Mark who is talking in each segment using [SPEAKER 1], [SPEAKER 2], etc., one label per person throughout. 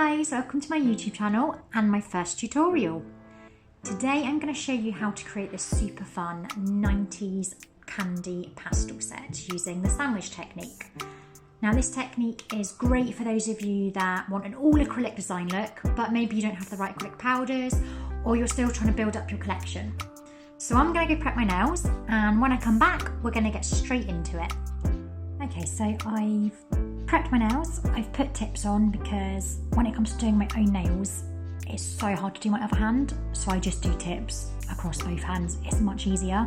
[SPEAKER 1] guys, welcome to my YouTube channel and my first tutorial. Today I'm going to show you how to create this super fun 90s candy pastel set using the sandwich technique. Now this technique is great for those of you that want an all acrylic design look, but maybe you don't have the right acrylic powders or you're still trying to build up your collection. So I'm going to go prep my nails, and when I come back we're going to get straight into it. Okay, so I've prepped my nails. I've put tips on because when it comes to doing my own nails, it's so hard to do my other hand, so I just do tips across both hands. It's much easier.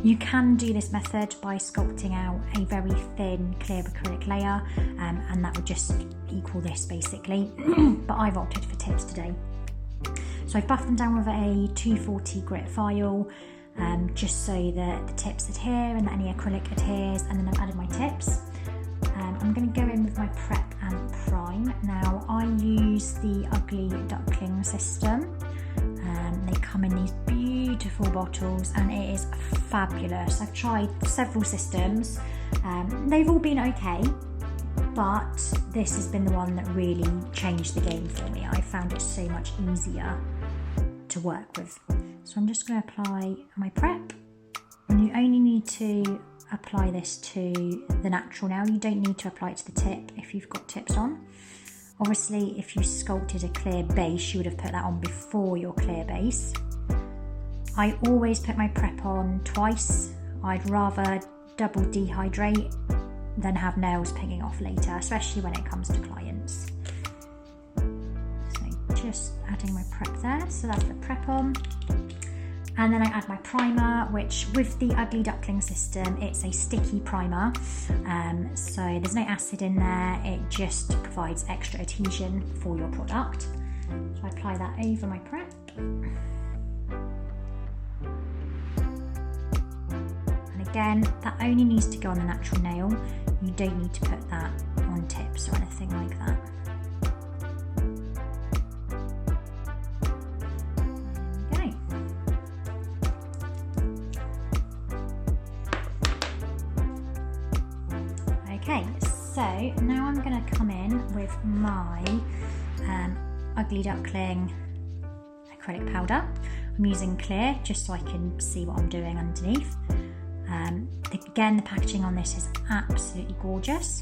[SPEAKER 1] You can do this method by sculpting out a very thin clear acrylic layer, and that would just equal this basically, but I've opted for tips today. So I've buffed them down with a 240 grit file, just so that the tips adhere and that any acrylic adheres, and then I've added my tips. I'm going to go in with my prep and prime. Now I use the Ugly Duckling system. They come in these beautiful bottles and it is fabulous. I've tried several systems, they've all been okay, but this has been the one that really changed the game for me. I found it so much easier to work with. So I'm just going to apply my prep, and you only need to apply this to the natural nail. You don't need to apply it to the tip if you've got tips on. Obviously if you sculpted a clear base you would have put that on before your clear base. I always put my prep on twice. I'd rather double dehydrate than have nails picking off later, especially when it comes to clients. So just adding my prep there, so that's the prep on. And then I add my primer, which with the Ugly Duckling system, it's a sticky primer. So there's no acid in there, it just provides extra adhesion for your product. So I apply that over my prep. And again, that only needs to go on the natural nail. You don't need to put that on tips or anything like that. Okay, so now I'm going to come in with my Ugly Duckling acrylic powder. I'm using clear just so I can see what I'm doing underneath. Again, the packaging on this is absolutely gorgeous.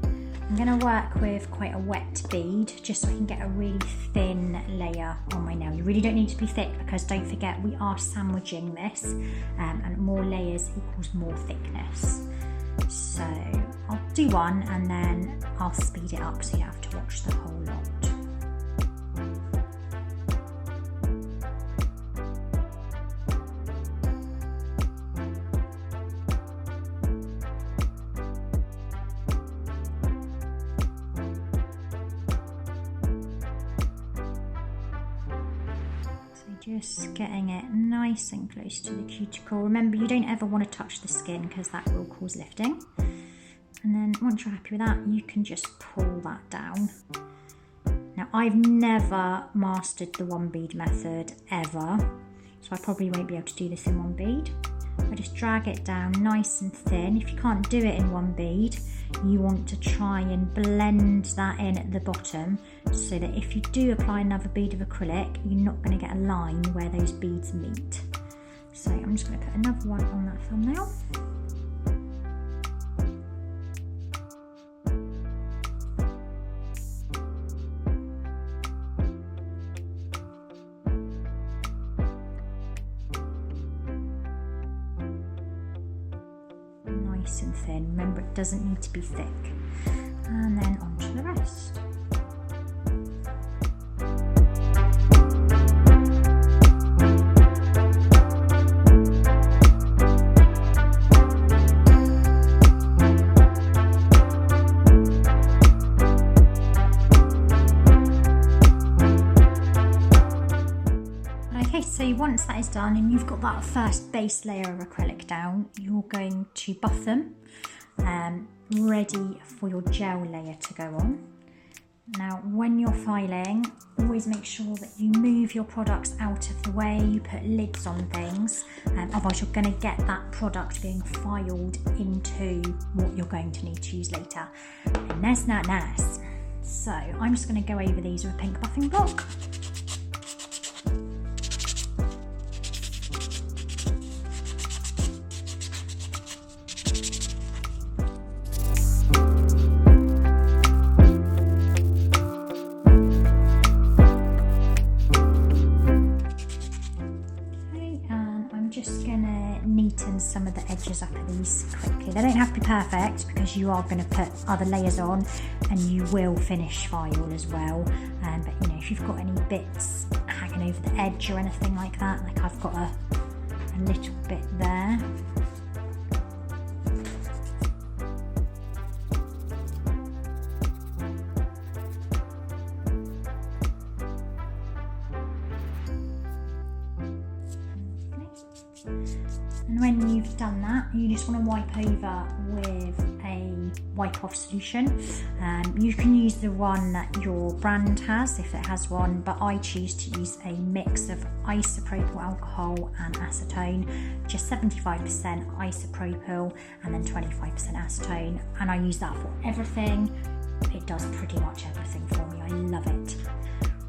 [SPEAKER 1] I'm going to work with quite a wet bead just so I can get a really thin layer on my nail. You really don't need to be thick because don't forget we are sandwiching this, and more layers equals more thickness. So I'll do one and then I'll speed it up so you have to watch the whole lot. Just getting it nice and close to the cuticle. Remember, you don't ever want to touch the skin because that will cause lifting. And then once you're happy with that, you can just pull that down. Now, I've never mastered the one bead method ever, so I probably won't be able to do this in one bead. I just drag it down nice and thin. If you can't do it in one bead, you want to try and blend that in at the bottom so that if you do apply another bead of acrylic, you're not going to get a line where those beads meet. So I'm just going to put another one on that thumbnail. Nice and thin. Remember, it doesn't need to be thick. And then on to the rest. Okay, so once that is done and you've got that first base layer of acrylic down, you're going to buff them, ready for your gel layer to go on. Now, when you're filing, always make sure that you move your products out of the way, you put lids on things, otherwise you're going to get that product being filed into what you're going to need to use later. And that's not nice. So I'm just going to go over these with a pink buffing block. Just gonna neaten some of the edges up of these quickly. They don't have to be perfect because you are going to put other layers on and you will finish file as well, but you know, if you've got any bits hanging over the edge or anything like that, like I've got a little bit there. And when you've done that, you just want to wipe over with a wipe off solution. You can use the one that your brand has if it has one, but I choose to use a mix of isopropyl alcohol and acetone, just 75% isopropyl and then 25% acetone, and I use that for everything. It does pretty much everything for me. I love it.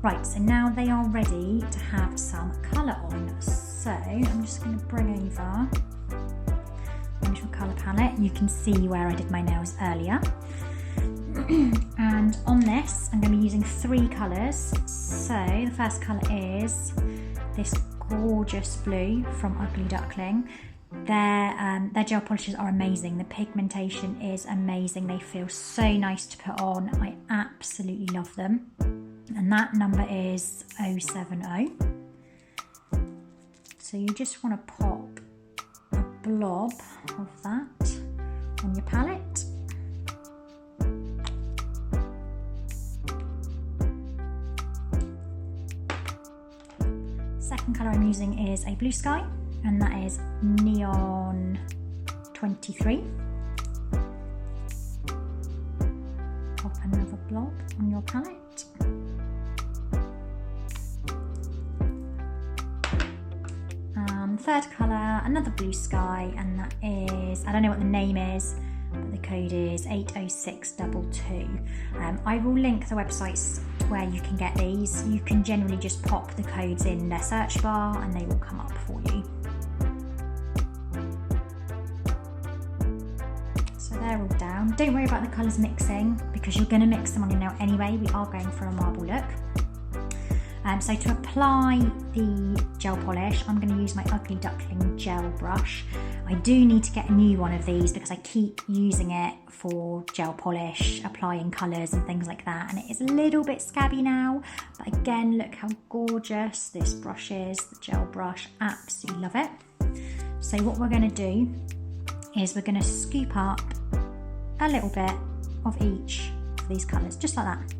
[SPEAKER 1] Right, so now they are ready to have some colour on. So I'm just going to bring over my little colour palette. You can see where I did my nails earlier. And on this, I'm going to be using 3 colours. So the first colour is this gorgeous blue from Ugly Duckling. Their gel polishes are amazing. The pigmentation is amazing. They feel so nice to put on. I absolutely love them. And that number is 070. So you just want to pop a blob of that on your palette. Second colour I'm using is a blue sky, and that is Neon 23. Pop another blob on your palette. Third colour, another blue sky, and that is, I don't know what the name is, but the code is 80622. I will link the websites to where you can get these. You can generally just pop the codes in their search bar and they will come up for you. So they're all down. Don't worry about the colours mixing because you're going to mix them on your nail anyway. We are going for a marble look. So to apply the gel polish, I'm going to use my Ugly Duckling gel brush. I do need to get a new one of these because I keep using it for gel polish, applying colours and things like that, and it is a little bit scabby now, but again, look how gorgeous this brush is, the gel brush, absolutely love it. So what we're going to do is we're going to scoop up a little bit of each of these colours, just like that.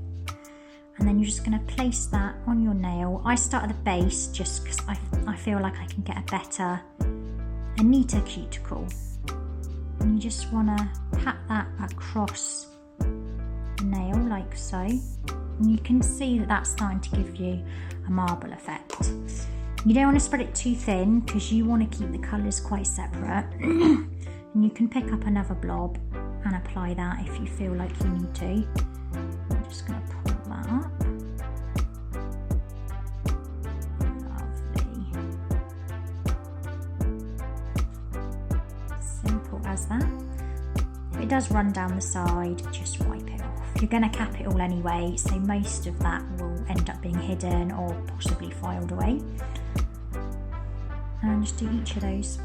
[SPEAKER 1] And then you're just going to place that on your nail. I start at the base just because I feel like I can get a neater cuticle. And you just want to pat that across the nail like so. And you can see that that's starting to give you a marble effect. You don't want to spread it too thin because you want to keep the colours quite separate. And you can pick up another blob and apply that if you feel like you need to. I'm just going to pull that up. Lovely. Simple as that. If it does run down the side, just wipe it off. You're going to cap it all anyway, so most of that will end up being hidden or possibly filed away. And just do each of those.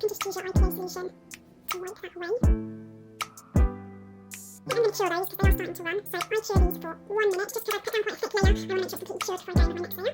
[SPEAKER 2] can just use your IPA solution to wipe that away. Yeah, I'm going to cure those because they are starting to run, so I cure these for 1 minute just because I put down quite a thick layer. I want to make sure it's completely cured before I go in with my next layer.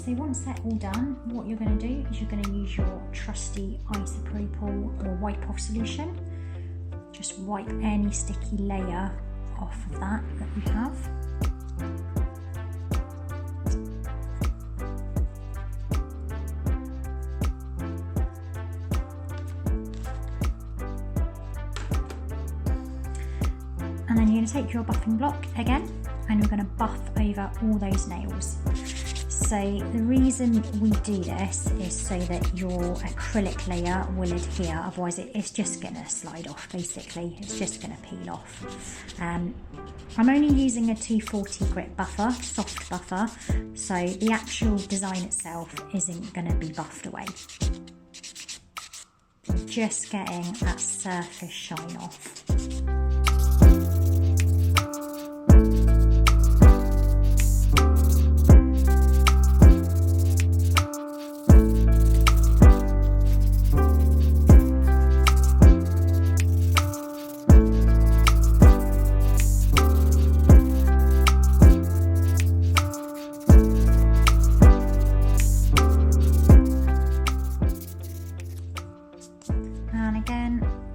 [SPEAKER 1] So once they're all done, what you're going to do is you're going to use your trusty isopropyl or wipe off solution. Just wipe any sticky layer off of that you have. And then you're going to take your buffing block again and you're going to buff over all those nails. So the reason we do this is so that your acrylic layer will adhere, otherwise it's just going to slide off basically, it's just going to peel off. I'm only using a 240 grit buffer, soft buffer, so the actual design itself isn't going to be buffed away. I'm just getting that surface shine off.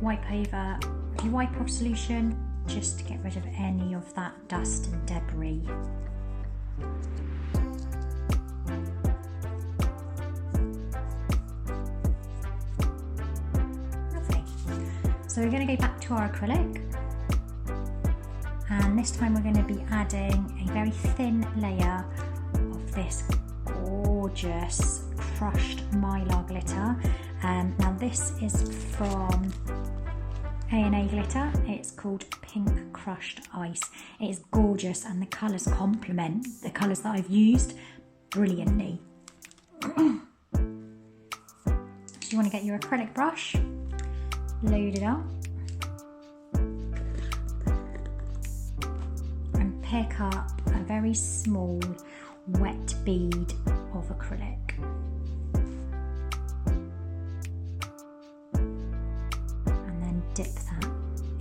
[SPEAKER 1] Wipe over your wipe off solution just to get rid of any of that dust and debris. Lovely. So we're going to go back to our acrylic, and this time we're going to be adding a very thin layer of this gorgeous crushed mylar glitter. Now this is from A&A glitter. It's called Pink Crushed Ice. It is gorgeous and the colours complement the colours that I've used brilliantly. So you want to get your acrylic brush, load it up and pick up a very small wet bead of acrylic. Dip that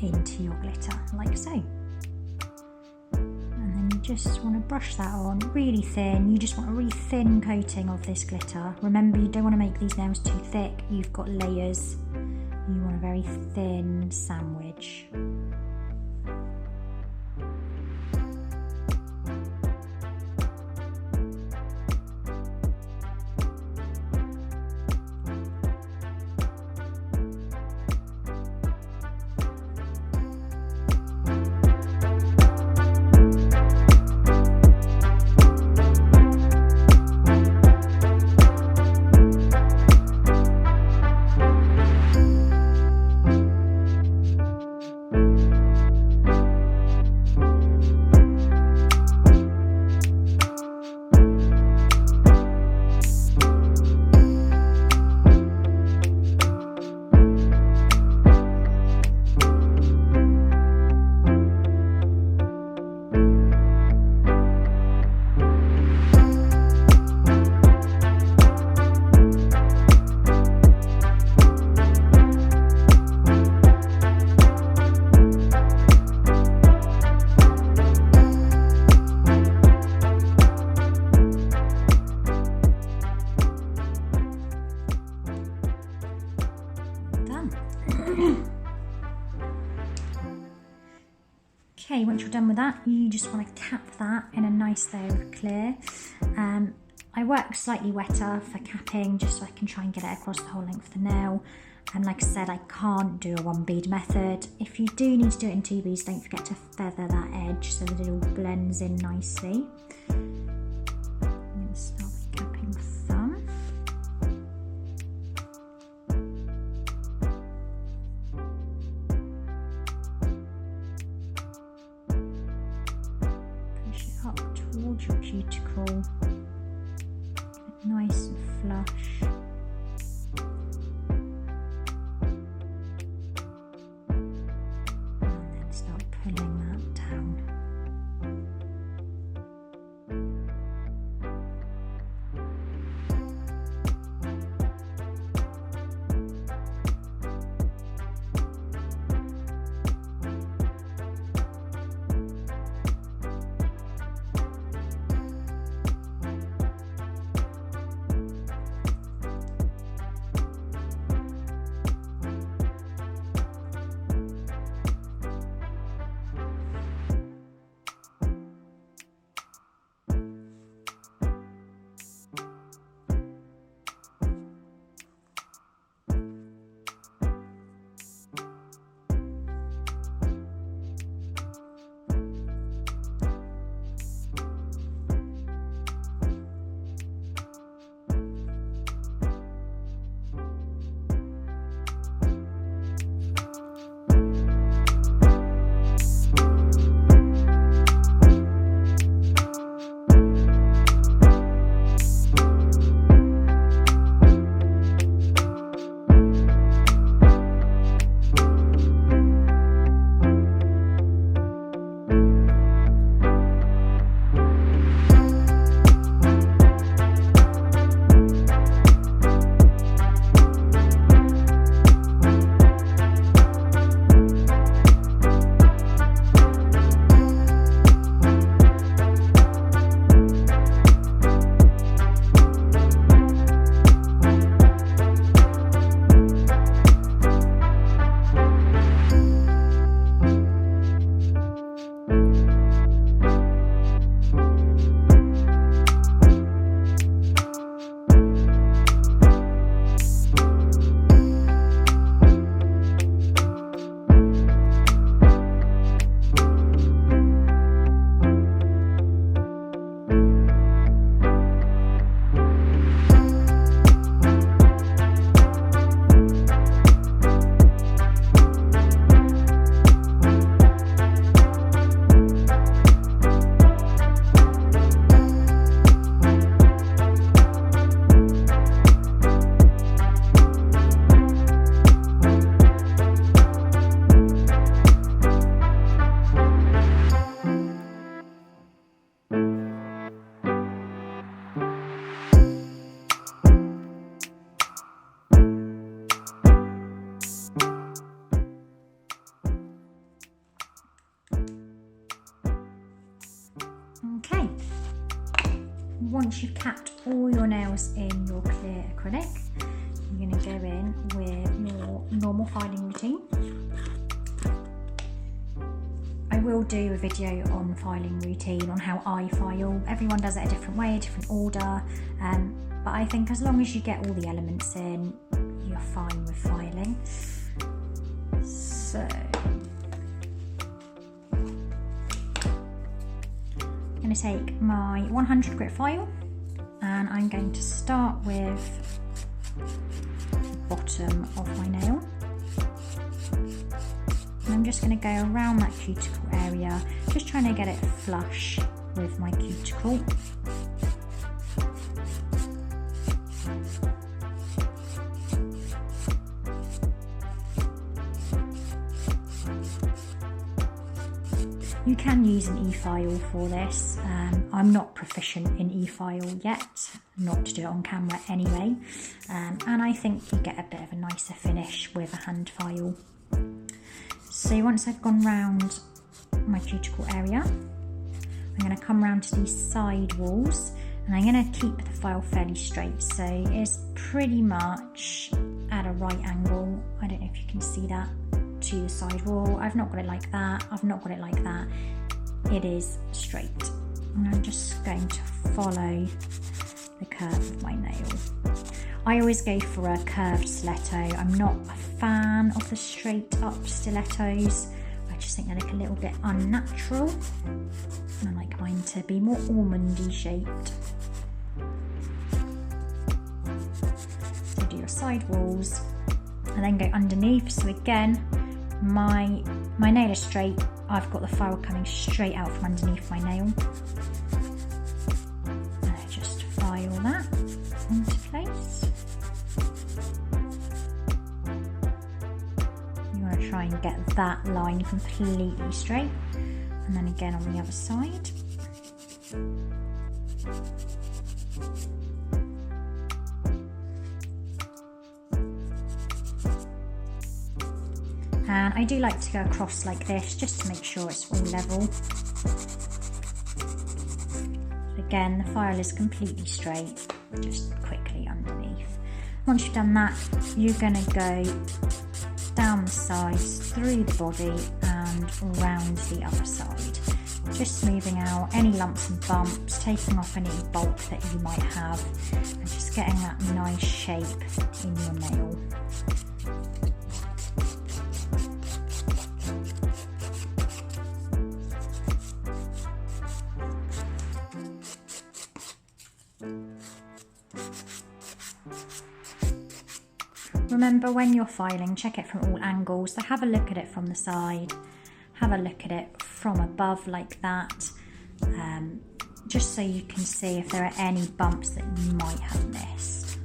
[SPEAKER 1] into your glitter, like so. And then you just want to brush that on really thin. You just want a really thin coating of this glitter. Remember, you don't want to make these nails too thick. You've got layers. You want a very thin sandwich. Okay, once you're done with that, you just want to cap that in a nice layer of clear. I work slightly wetter for capping, just so I can try and get it across the whole length of the nail. And like I said, I can't do a 1 bead method. If you do need to do it in 2 beads, don't forget to feather that edge so that it all blends in nicely. I'm going to start with capping the thumb. Push it up towards your cuticle. Nice and flush. And then start pulling that down. once you've capped all your nails in your clear acrylic, you're going to go in with your normal filing routine. I will do a video on filing routine, on how I file. Everyone does it a different way, a different order, but I think as long as you get all the elements in, you're fine with filing. So I'm going to take my 100 grit file and I'm going to start with the bottom of my nail. And I'm just going to go around that cuticle area, just trying to get it flush with my cuticle. You can use an e-file for this. I'm not proficient in e-file yet, not to do it on camera anyway, and I think you get a bit of a nicer finish with a hand file. So once I've gone round my cuticle area, I'm going to come round to these side walls and I'm going to keep the file fairly straight, so it's pretty much at a right angle. I don't know if you can see that, to the side wall. I've not got it like that, I've not got it like that. It is straight. And I'm just going to follow the curve of my nail. I always go for a curved stiletto. I'm not a fan of the straight up stilettos. I just think they look a little bit unnatural. And I like mine to be more almondy shaped. So do your side walls and then go underneath. So again, my nail is straight. I've got the file coming straight out from underneath my nail. And I just file that into place. You want to try and get that line completely straight. And then again on the other side. And I do like to go across like this just to make sure it's all level. Again, the file is completely straight, just quickly underneath. Once you've done that, you're going to go down the sides, through the body and round the other side. Just smoothing out any lumps and bumps, taking off any bulk that you might have, and just getting that nice shape in your nail. Remember, when you're filing, check it from all angles. So have a look at it from the side, have a look at it from above like that, just so you can see if there are any bumps that you might have missed.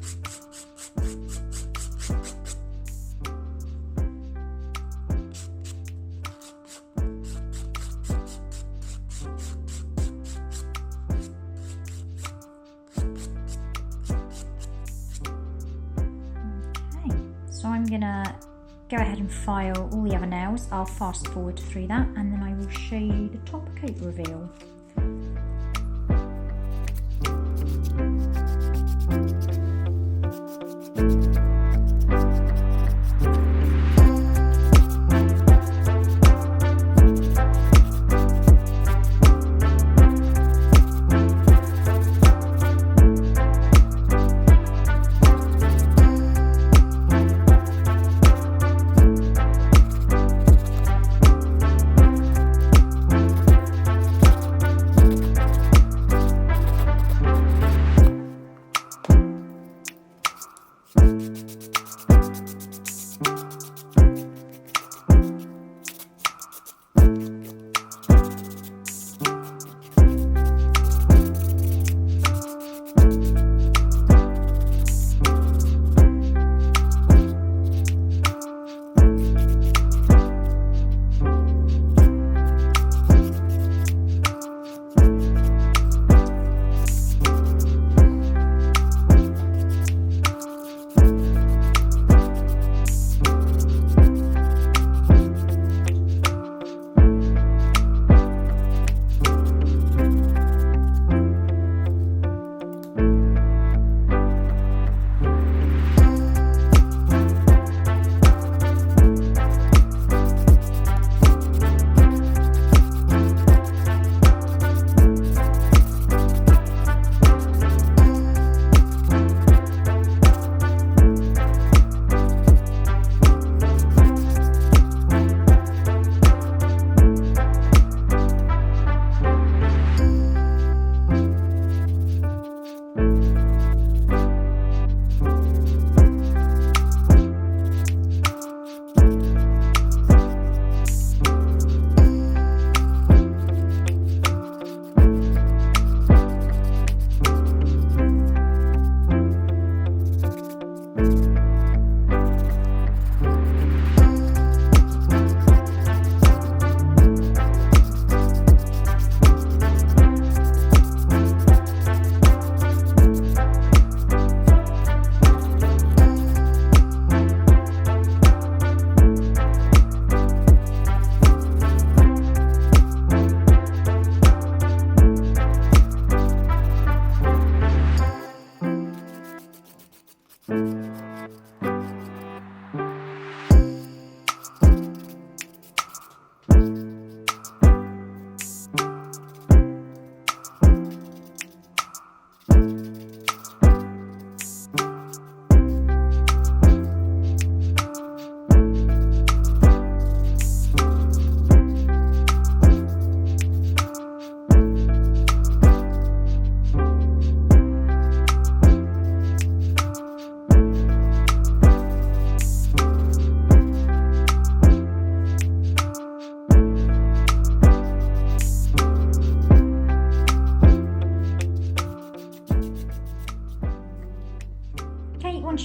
[SPEAKER 1] So I'm gonna go ahead and file all the other nails. I'll fast forward through that and then I will show you the top coat reveal.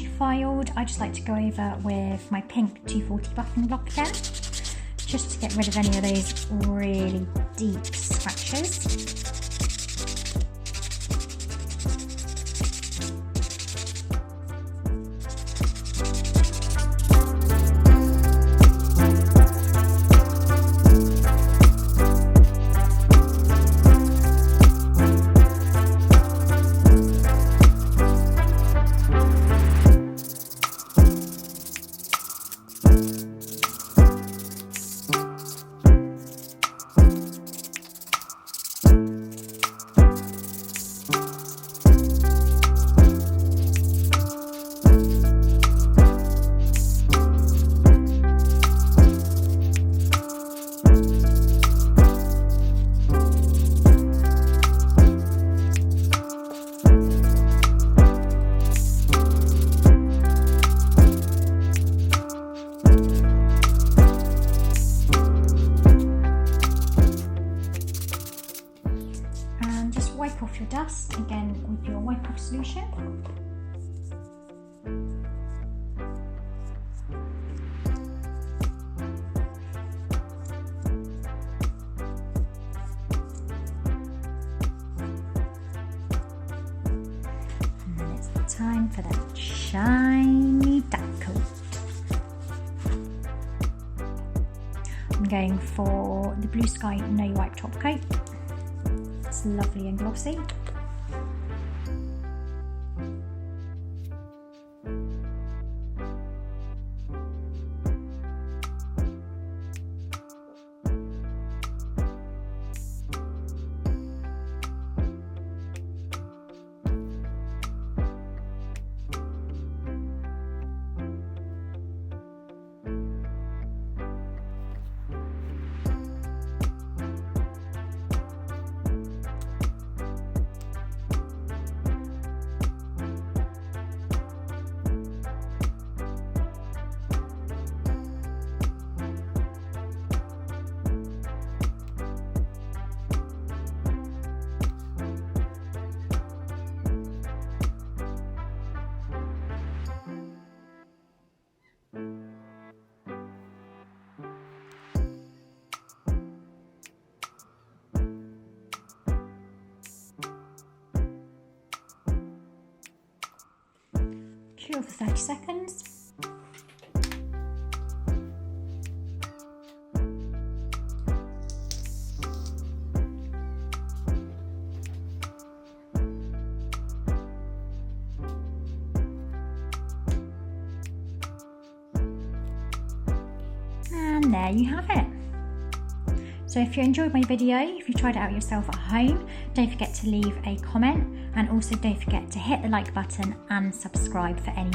[SPEAKER 1] largely filed, I just like to go over with my pink 240 buffing block again, just to get rid of any of those really deep scratches. Wipe off your dust again with your wipe off solution. And then it's time for that shiny duck coat. I'm going for the Bluesky No Wipe Top Coat. It's lovely and glossy. Cure for 30 seconds. And there you have it. So if you enjoyed my video, if you tried it out yourself at home, don't forget to leave a comment, and also don't forget to hit the like button and subscribe for any